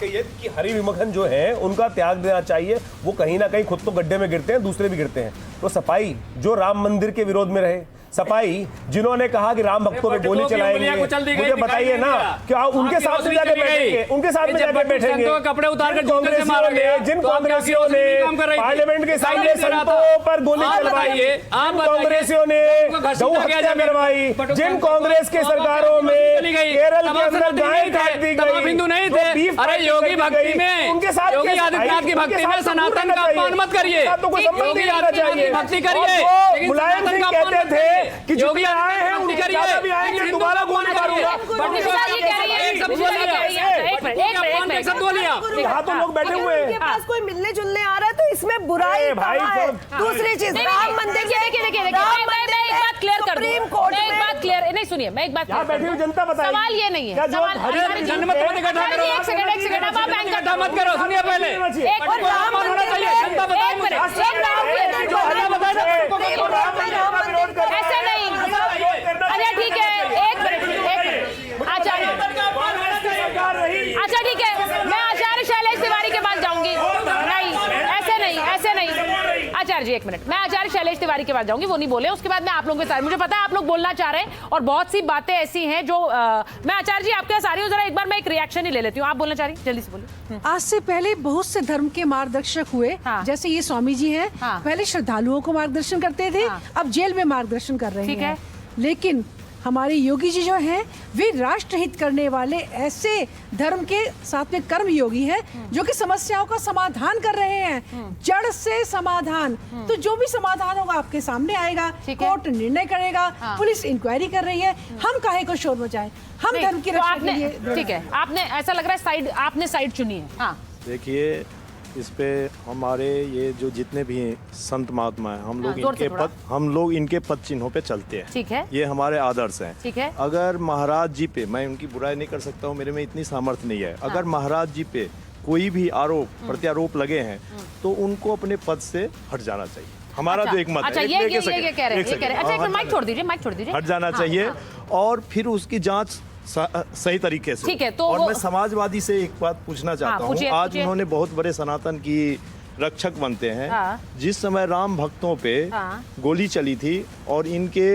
कि हरि विमखन जो है उनका त्याग देना चाहिए। वो कहीं ना कहीं खुद तो गड्ढे में गिरते हैं, दूसरे भी गिरते हैं। तो सपाई जो राम मंदिर के विरोध में रहे, सपाई जिन्होंने कहा कि राम भक्तों पे गोली चलाएंगे, मुझे बताइए ना क्या उनके साथ में जाके बैठेंगे? उनके साथ में जाके बैठेंगे कपड़े उतार कर जिन कांग्रेसियों ने पार्लियामेंट के सामने संतों पर गोली चलवाई, कांग्रेसियों ने गौ हत्या करवाई, जिन कांग्रेस के सरकारों में केरल के अंदर गाय काट दी गई, हिंदू नहीं थे। अरे योगी भक्ति में, उनके साथ योगी आदित्यनाथ की भक्ति में सनातन का अपमान मत करिए। योगी आदित्यनाथ की भक्ति करिए। मुलायम सिंह कहते थे कि योगी आए हैं उनके साथ भी आएंगे, दोबारा गोली मारूंगा। यहाँ तो लोग बैठे हुए हैं, उनके पास कोई मिलने जुलने आ रहा है तो इसमें बुराई कहाँ है? दूसरी चीज राम मंदिर नहीं सुनिए, मैं एक बात बैठी हुई जनता बताइए, सवाल ये नहीं है। जनमत मत इकट्ठा करो, एक सेकंड अब आप इकट्ठा मत करो। सुनिए पहले, एक और राम होना चाहिए। जनता बताए मुझे, ऐसे नहीं। अच्छा ठीक है, एक मिनट आचार्य, अच्छा ठीक है, मैं आचार्य शैलेश तिवारी के पास जाऊंगी। नहीं ऐसे नहीं आचार्य जी, एक मिनट, मैं आचार्य शैलेश तिवारी के पास जाऊंगी, वो नहीं बोले, उसके बाद मैं आप लोगों के साथ, मुझे पता है आप लोग बोलना चाह रहे हैं और बहुत सी बातें ऐसी हैं जो मैं आचार्य जी आपके साथ आ रही हूँ, जरा एक बार मैं एक रिएक्शन ही ले लेती हूँ। आप बोलना चाह रही, जल्दी से बोलिए। आज से पहले बहुत से धर्म के मार्गदर्शक हुए, जैसे ये स्वामी जी हैं, पहले श्रद्धालुओं को मार्गदर्शन करते थे, अब जेल में मार्गदर्शन कर रहे हैं। लेकिन हमारे योगी जी जो हैं वे राष्ट्र हित करने वाले ऐसे धर्म के साथ में कर्म योगी हैं जो कि समस्याओं का समाधान कर रहे हैं, जड़ से समाधान। तो जो भी समाधान होगा आपके सामने आएगा, कोर्ट निर्णय करेगा, पुलिस इंक्वायरी कर रही है, हम काहे को शोर मचाएं? हम धर्म की रक्षा के लिए। ठीक है, आपने ऐसा लग रहा है साइड, आपने साइड चुनी है। हाँ देखिए, इस पे हमारे ये जो जितने भी संत महात्मा हैं, हम लोग इनके पद चिन्हों पे चलते हैं। ठीक है, ये हमारे आदर्श हैं। ठीक है, अगर महाराज जी पे, मैं उनकी बुराई नहीं कर सकता हूँ, मेरे में इतनी सामर्थ्य नहीं है, अगर महाराज जी पे कोई भी आरोप प्रत्यारोप लगे हैं तो उनको अपने पद से हट जाना चाहिए। हमारा जो एक मत है, माइक छोड़ दीजिए, हट जाना चाहिए और फिर उसकी जाँच सही तरीके से। ठीक है, तो और मैं समाजवादी से एक बात पूछना चाहता हूँ। आज उन्होंने बहुत बड़े सनातन की रक्षक बनते हैं। जिस समय राम भक्तों पे गोली चली थी और इनके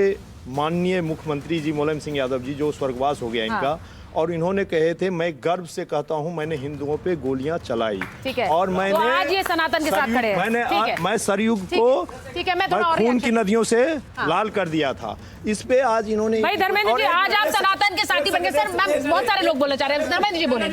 माननीय मुख्यमंत्री जी मुलायम सिंह यादव जी, जो स्वर्गवास हो गया इनका, और इन्होंने कहे थे, मैं गर्व से कहता हूं मैंने हिंदुओं पे गोलियां चलाई। ठीक है, और मैंने तो आज ये सनातन के साथ खड़े हैं। मैं सरयुग को खून की नदियों से लाल कर दिया था। इस पे आज इन्होंने, भाई धर्मेंद्र जी, आज आप सनातन के साथी बन गए। सर मैम, बहुत सारे लोग बोलना चाह रहे हैं। धर्मेंद्र जी बोले,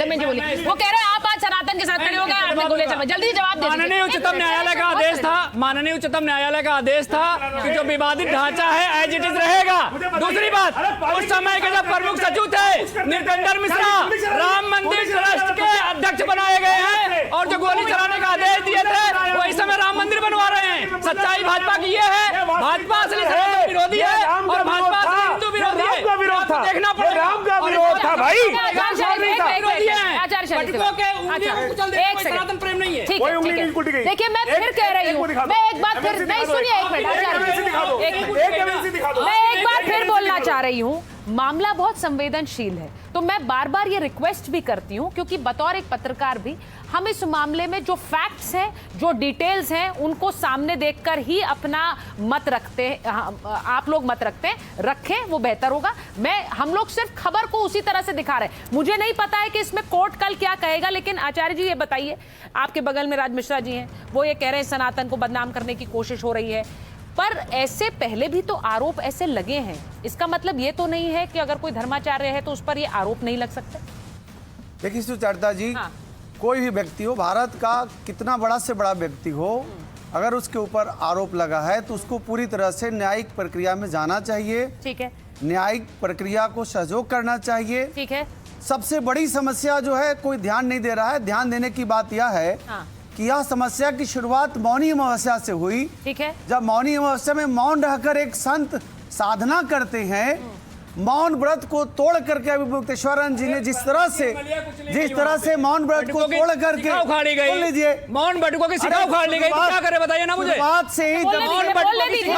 वो कह रहे हैं आप आज सनातन के साथ खड़े हो गए, आपने गोली चलवाई। जल्दी जवाब दीजिए। माननीय उच्चतम न्यायालय का आदेश था, माननीय उच्चतम न्यायालय का आदेश था कि जो विवादित ढांचा है एज इट इज रहेगा। दूसरी बात, उस समय के जब प्रमुख सचिव थे नीलकंठन मिश्रा, राम मंदिर ट्रस्ट के अध्यक्ष बनाए गए हैं और जो गोली चलाने का आदेश दिए थे वो इस समय राम मंदिर बनवा रहे हैं। सच्चाई भाजपा की ये है, भाजपा असली सनातन विरोधी है और भाजपा असली हिंदू विरोधी है। देखना पड़ेगा, राम का विरोध था भाई। सनातन प्रेम नहीं है। देखिए, मैं फिर कह रही हूँ, मैं एक बात फिर, नहीं सुनिए एक मिनट, मैं एक बात फिर बोलना चाह रही हूँ। मामला बहुत संवेदनशील है, तो मैं बार बार ये रिक्वेस्ट भी करती हूँ, क्योंकि बतौर एक पत्रकार भी हम इस मामले में जो फैक्ट्स हैं, जो डिटेल्स हैं, उनको सामने देखकर ही अपना मत रखते हैं। आप लोग मत रखें, वो बेहतर होगा। हम लोग सिर्फ खबर को उसी तरह से दिखा रहे हैं। मुझे नहीं पता है कि इसमें कोर्ट कल क्या कहेगा, लेकिन आचार्य जी ये बताइए, आपके बगल में राज मिश्रा जी हैं, वो ये कह रहे हैं सनातन को बदनाम करने की कोशिश हो रही है, पर ऐसे पहले भी तो आरोप ऐसे लगे हैं। इसका मतलब ये तो नहीं है कि अगर कोई धर्माचार्य है तो उस पर ये आरोप नहीं लग सकते। देखिए सुचरिता जी, कोई भी व्यक्ति हो, भारत का कितना बड़ा से बड़ा व्यक्ति हो, अगर उसके ऊपर आरोप लगा है तो उसको पूरी तरह से न्यायिक प्रक्रिया में जाना चाहिए। ठीक है, न्यायिक प्रक्रिया को सहयोग करना चाहिए। ठीक है, सबसे बड़ी समस्या जो है, कोई ध्यान नहीं दे रहा है। ध्यान देने की बात यह है कि यह समस्या की शुरुआत मौनी अमावस्या से हुई। ठीक है, जब मौनी अमावस्या में मौन रहकर एक संत साधना करते हैं, मौन व्रत को तोड़ करके अभी मुक्तेश्वरन जी ने जिस तरह से मौन व्रत को तोड़ करके उखाड़ी गई, लीजिए मौन बटुकों की शिखा उखाड़ ली गई, तो क्या करे बताइए ना मुझे। बात से ही बोलने दीजिए,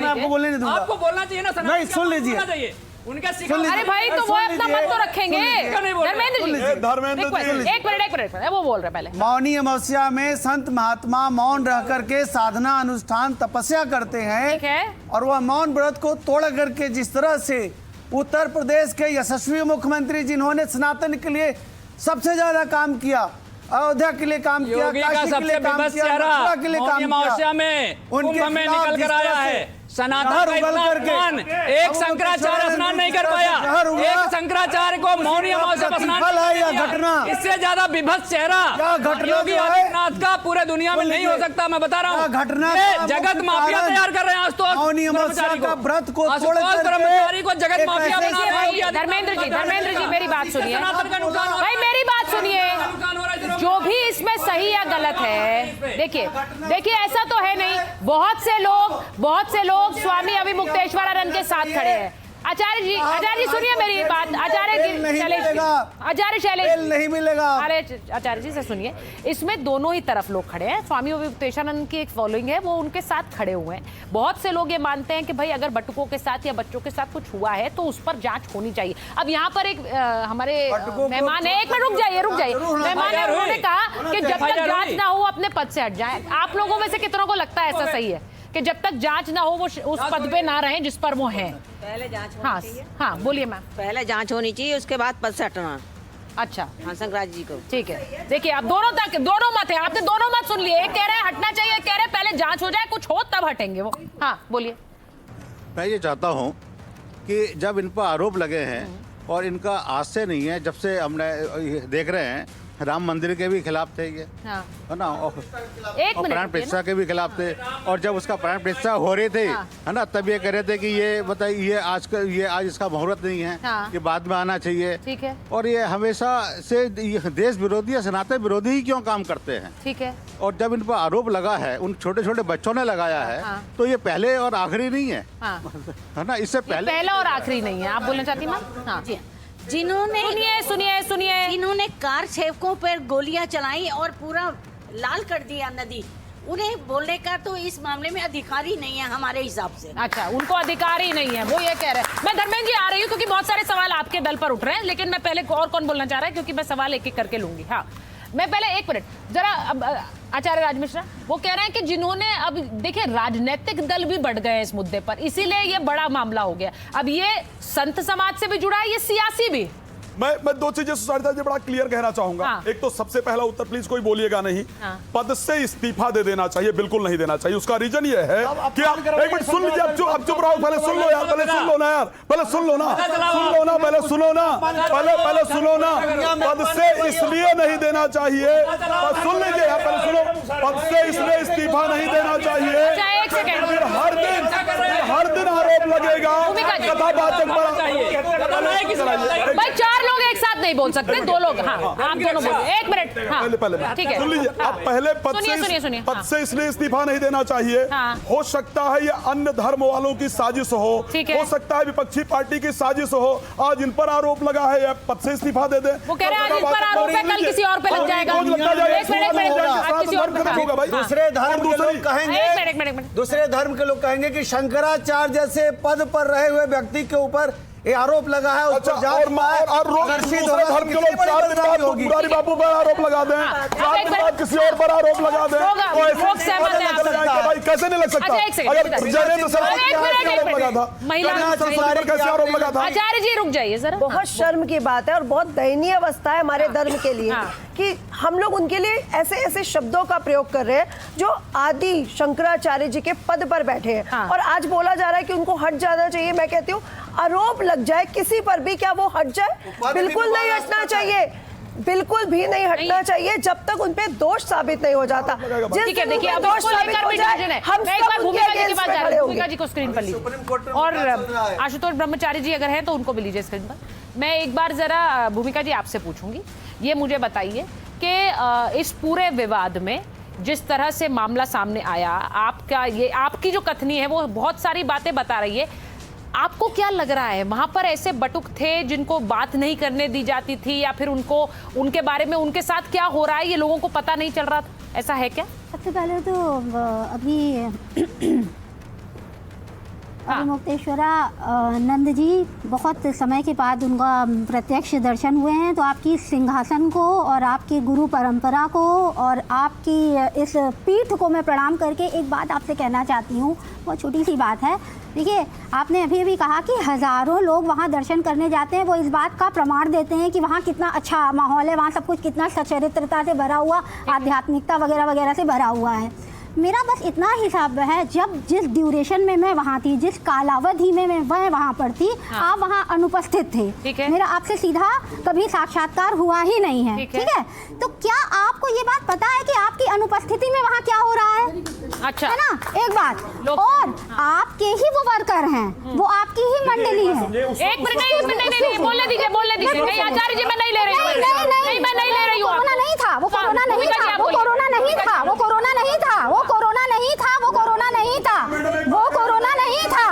आपको बोलने नहीं दूंगा। आपको बोलना चाहिए ना, नहीं, सुन लीजिए, उनके अरे भाई तो वो अपना मत तो रखेंगे। धर्मेंद्र जी, धर्मेंद्र जी, एक मिनट वो बोल रहे पहले। मौनी अमावस्या में संत महात्मा मौन रह करके साधना अनुष्ठान तपस्या करते हैं। ठीक है। और वह मौन व्रत को तोड़ करके जिस तरह से उत्तर प्रदेश के यशस्वी मुख्यमंत्री जिन्होंने सनातन के लिए सबसे ज्यादा काम किया, अयोध्या के लिए काम किया, योगी का काशी के लिए सबसे काम विभत्स किया, चेहरा मथुरा के लिए काम मौनी अमावस्या किया, में उनके कुंभ में खिलाफ निकल जिस कर आया तरह से है। सनातन जहर का उगल इतना करके अपमान, एक शंकराचार्य स्नान नहीं कर पाया, एक शंकराचार्य को मौनी अमावस्या पर स्नान नहीं किया। घटना इससे ज्यादा विभत्स चेहरा योगी आदित्यनाथ का पूरे दुनिया में नहीं हो सकता। मैं बता रहा हूँ, घटना जगत माफिया तैयार कर रहे हैं आशुतोष मौनी अमावस्या का व्रत को तोड़ करके ब्रह्मचारी को जगत माफिया एक बना रहे हैं। धर्मेंद्र जी मेरी बात सुनिए सनातन का नुकसान हो रहा है। भाई, मेरी बात सुनिए। नुकसान हो रहा है। जो भी इसमें सही या गलत है, देखिए ऐसा तो है नहीं, बहुत से लोग स्वामी अभिमुक्तेश्वरानंद के साथ खड़े हैं। आचार्य जी सुनिए मेरी बात। आचार्य शैलेश नहीं मिलेगा। अरे आचार्य जी से सुनिए, इसमें दोनों ही तरफ लोग खड़े हैं। स्वामी अभिमुक्तेश्वरानंद की एक फॉलोइंग है, वो उनके साथ खड़े हुए हैं। बहुत से लोग ये मानते हैं कि भाई अगर बटुकों के साथ या बच्चों के साथ कुछ हुआ है तो उस पर जांच होनी चाहिए। अब यहाँ पर एक हमारे मेहमान है, एक मिनट रुक जाइए। मेहमान है, उन्होंने कहा कि जब तक जांच ना हो अपने पद से हट जाए। आप लोगों में से कितनों को लगता है ऐसा सही है कि जब तक जांच ना हो वो उस पद पे ना रहें जिस पर वो हैं? पहले जांच होनी चाहिए। हाँ बोलिए मैम। पहले जांच होनी चाहिए, उसके बाद पद से हटना। अच्छा हाँ, शंकराचार्य जी को। ठीक है। देखिए आप दोनों मत है, आपने दोनों मत सुन लिए। एक कह रहे हैं हटना चाहिए, एक कह रहे हैं पहले जांच हो जाए, कुछ हो तब हटेंगे वो। हाँ बोलिए। मैं ये चाहता हूँ कि जब इन पर आरोप लगे हैं और इनका आज से नहीं है, जब से हमने देख रहे हैं राम मंदिर के भी खिलाफ थे ये, हाँ। है ना, और एक मिनट प्राण प्रतिष्ठा के भी खिलाफ थे। और जब उसका प्राण प्रतिष्ठा हो रही थी, है ना, तब ये कह रहे थे कि ये बताइए ये आज इसका मुहूर्त नहीं है, ये बाद में आना चाहिए। ठीक है। और ये हमेशा से देश विरोधी या सनातन विरोधी ही क्यों काम करते हैं? ठीक है। और जब इन पर आरोप लगा है, उन छोटे छोटे बच्चों ने लगाया है, तो ये पहले और आखिरी नहीं है, है ना, इससे पहला और आखिरी नहीं है। आप बोलना चाहती मैम? हाँ जिन्होंने सुनिए जिन्होंने कार सेवकों पर गोलियां चलाई और पूरा लाल कर दिया नदी, उन्हें बोलने का तो इस मामले में अधिकार ही नहीं है हमारे हिसाब से। अच्छा, उनको अधिकार ही नहीं है, वो ये कह रहे हैं। मैं धर्मेंद्र जी आ रही हूँ क्योंकि बहुत सारे सवाल आपके दल पर उठ रहे हैं, लेकिन मैं पहले और कौन बोलना चाह रहा है क्योंकि मैं सवाल एक एक करके लूंगी। हाँ मैं पहले एक मिनट जरा आचार्य राज मिश्रा वो कह रहे हैं कि जिन्होंने अब देखिए राजनीतिक दल भी बढ़ गए इस मुद्दे पर, इसीलिए ये बड़ा मामला हो गया। अब ये संत समाज से भी जुड़ा है, ये सियासी भी। मैं दो चीजें सुसारिता जी बड़ा क्लियर कहना चाहूंगा। एक तो सबसे पहला उत्तर, प्लीज कोई बोलिएगा नहीं, पद से इस्तीफा दे देना चाहिए, बिल्कुल नहीं देना चाहिए। उसका रीजन ये है कि आप एक मिनट सुन लीजिए, अब चुप रहो, पहले सुन लो यार, पहले सुन लो ना यार, पहले सुन लो ना, पहले सुनो ना, पद से इसलिए नहीं देना चाहिए, सुन लीजिए यार, पहले सुनो, पद से इसलिए इस्तीफा नहीं देना चाहिए, फिर हर दिन आरोप लगेगा, भाई चार लोग एक साथ नहीं बोल सकते, दो लोग। हाँ आप दोनों बोलिए, एक मिनट। हाँ पहले ठीक है, सुन लीजिए। अब पहले पद से इसलिए इस्तीफा नहीं देना चाहिए, हो सकता है ये अन्य धर्म वालों की साजिश हो सकता है विपक्षी पार्टी की साजिश हो, आज इन पर आरोप लगा है, पद से इस्तीफा दे दे। वो कह रहे हैं आज इन पर आरोप है, कल किसी और पे लग जाएगा। दूसरे धर्म के लोग कहेंगे कि शंकराचार्य जैसे पद पर रहे हुए व्यक्ति के ऊपर ये आरोप लगा है, अच्छा, और दूसरे धर्म के लोग 4 दिन बाद मुरारी बापू पर आरोप लगा दें, 4 दिन बाद किसी और पर आरोप लगा दें, भाई कैसे नहीं लग सकता? अगर जयेंद्र सरकार आरोप लगा था, कैसे आरोप लगा था? आचार्य जी रुक जाइए जरा। बहुत शर्म की बात है और बहुत दयनीय अवस्था है हमारे धर्म के लिए कि हम लोग उनके लिए ऐसे ऐसे शब्दों का प्रयोग कर रहे हैं जो आदि शंकराचार्य जी के पद पर बैठे हैं, और आज बोला जा रहा है कि उनको हट जाना चाहिए। मैं कहती हूँ आरोप लग जाए किसी पर भी, क्या वो हट जाए? बिल्कुल नहीं हटना चाहिए, बिल्कुल भी नहीं हटना चाहिए जब तक उन पे दोष साबित नहीं हो जाता। ठीक है, देखिए अब दोष साबित हो जाए, हम एक बार भूमिका जी के पास जा रहे हैं। भूमिका जी को स्क्रीन पर लीजिए और आशुतोष ब्रह्मचारी जी अगर हैं तो उनको भी लीजिए स्क्रीन पर। मैं एक बार जरा भूमिका जी आपसे पूछूंगी, ये मुझे बताइए कि इस पूरे विवाद में जिस तरह से मामला सामने आया, आपकी जो कथनी है वो बहुत सारी बातें बता रही है, आपको क्या लग रहा है वहां पर ऐसे बटुक थे जिनको बात नहीं करने दी जाती थी, या फिर उनके बारे में उनके साथ क्या हो रहा है ये लोगों को पता नहीं चल रहा था? ऐसा है क्या? सबसे पहले तो अभी मुक्तेश्वरा नंद जी, बहुत समय के बाद उनका प्रत्यक्ष दर्शन हुए हैं, तो आपकी सिंहासन को और आपकी गुरु परंपरा को और आपकी इस पीठ को मैं प्रणाम करके एक बात आपसे कहना चाहती हूँ। बहुत छोटी सी बात है। देखिए, आपने अभी अभी कहा कि हज़ारों लोग वहाँ दर्शन करने जाते हैं, वो इस बात का प्रमाण देते हैं कि वहाँ कितना अच्छा माहौल है, वहाँ सब कुछ कितना सचरित्रता से भरा हुआ, आध्यात्मिकता वगैरह वगैरह से भरा हुआ है। मेरा बस इतना हिसाब है, जब जिस ड्यूरेशन में मैं वहाँ थी, जिस कालावधि में मैं वहाँ पर थी, आप वहाँ अनुपस्थित थे। मेरा आपसे सीधा कभी साक्षात्कार हुआ ही नहीं है। ठीक है, तो क्या आपको ये बात पता है कि आपकी अनुपस्थिति में वहाँ क्या हो रहा है? अच्छा, है ना, एक बात। और आपके ही वो वर्कर हैं, वो आपकी ही मंडली है। एक मिनट नहीं, बोलने दीजिए। नहीं आचार्य जी, मैं नहीं ले रही हूँ। नहीं, मैं नहीं ले रही हूँ। कोरोना नहीं था, वो कोरोना नहीं था, वो कोरोना नहीं था, वो कोरोना नहीं था, वो कोरोना नहीं था, वो कोरोना नहीं था, वो कोरोना नहीं था।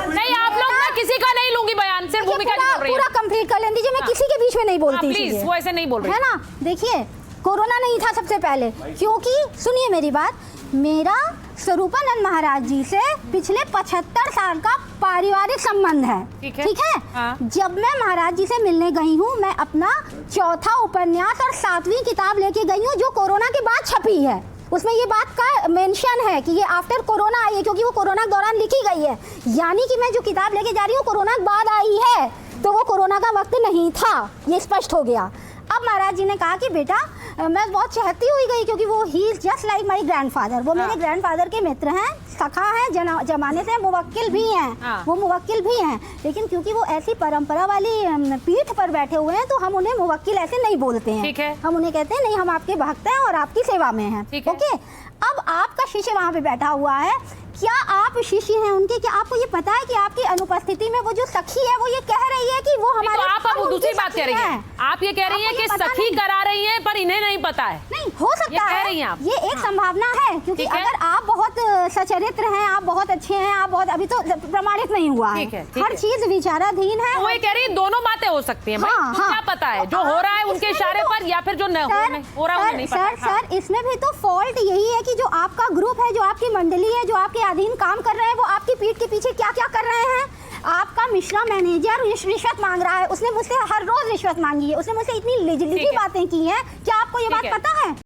नहीं, आप लोग, मैं किसी का नहीं लूंगी बयान, सिर्फ भूमिका जी बोल रही है। पूरा कंप्लीट कर लें दीजिए, मैं किसी के बीच में नहीं बोलती। प्लीज, वो ऐसे नहीं बोल रही है ना। देखिए, कोरोना नहीं था सबसे पहले, क्योंकि सुनिए मेरी बात, मेरा स्वरूपानंद महाराज जी से पिछले 75 साल का पारिवारिक संबंध है। ठीक है? हाँ। जब मैं महाराज जी से मिलने गई हूँ, मैं अपना चौथा उपन्यास और 7वीं किताब लेके गई हूँ, जो कोरोना के बाद छपी है। उसमें ये बात का मेंशन है कि ये आफ्टर कोरोना आई है, क्योंकि वो कोरोना के दौरान लिखी गई है। यानी कि मैं जो किताब लेके जा रही हूँ कोरोना के बाद आई है, तो वो कोरोना का वक्त नहीं था, ये स्पष्ट हो गया। अब महाराज जी ने कहा कि बेटा, मैं बहुत चहकती हुई गई, क्योंकि वो he is just like my grandfather, वो मेरे ग्रैंडफादर के मित्र हैं, सखा हैं, जमाने से मुवक्किल भी हैं, वो मुवक्किल भी हैं। लेकिन क्योंकि वो ऐसी परंपरा वाली पीठ पर बैठे हुए हैं, तो हम उन्हें मुवक्किल ऐसे नहीं बोलते हैं। हम उन्हें कहते हैं नहीं, हम आपके भक्त हैं और आपकी सेवा में हैं। ओके, अब आपका शिष्य वहाँ पे बैठा हुआ है, क्या आप शिष्य हैं उनके? क्या आपको ये पता है कि आपकी अनुपस्थिति में वो जो सखी है, वो ये कह रही है कि वो हमारे, तो आप अब दूसरी बात कह रही हैं। आप ये कह रही हैं कि सखी करा रही हैं, पर इन्हें नहीं पता है। नहीं हो सकता है, कह रही हैं आप। ये एक संभावना है, क्योंकि अगर आप बहुत सचरित्र हैं, आप बहुत अच्छे हैं, आप बहुत, अभी तो प्रमाणित नहीं हुआ है, हर चीज विचाराधीन है। वो ये कह रही है दोनों बातें हो सकती हैं। क्या पता है जो हो रहा है उनके इशारे पर, या फिर जो हो रहा है नहीं पता। सर, इसमें भी तो फॉल्ट यही है कि जो आपका ग्रुप है, जो आपकी मंडली है, जो आपके अधीन काम कर रहे हैं, वो आपकी पीठ के पीछे क्या क्या कर रहे हैं। आपका मिश्रा मैनेजर रिश्वत मांग रहा है, उसने मुझसे हर रोज रिश्वत मांगी है, उसने मुझसे इतनी लिजली बातें की हैं। क्या आपको ये बात पता है?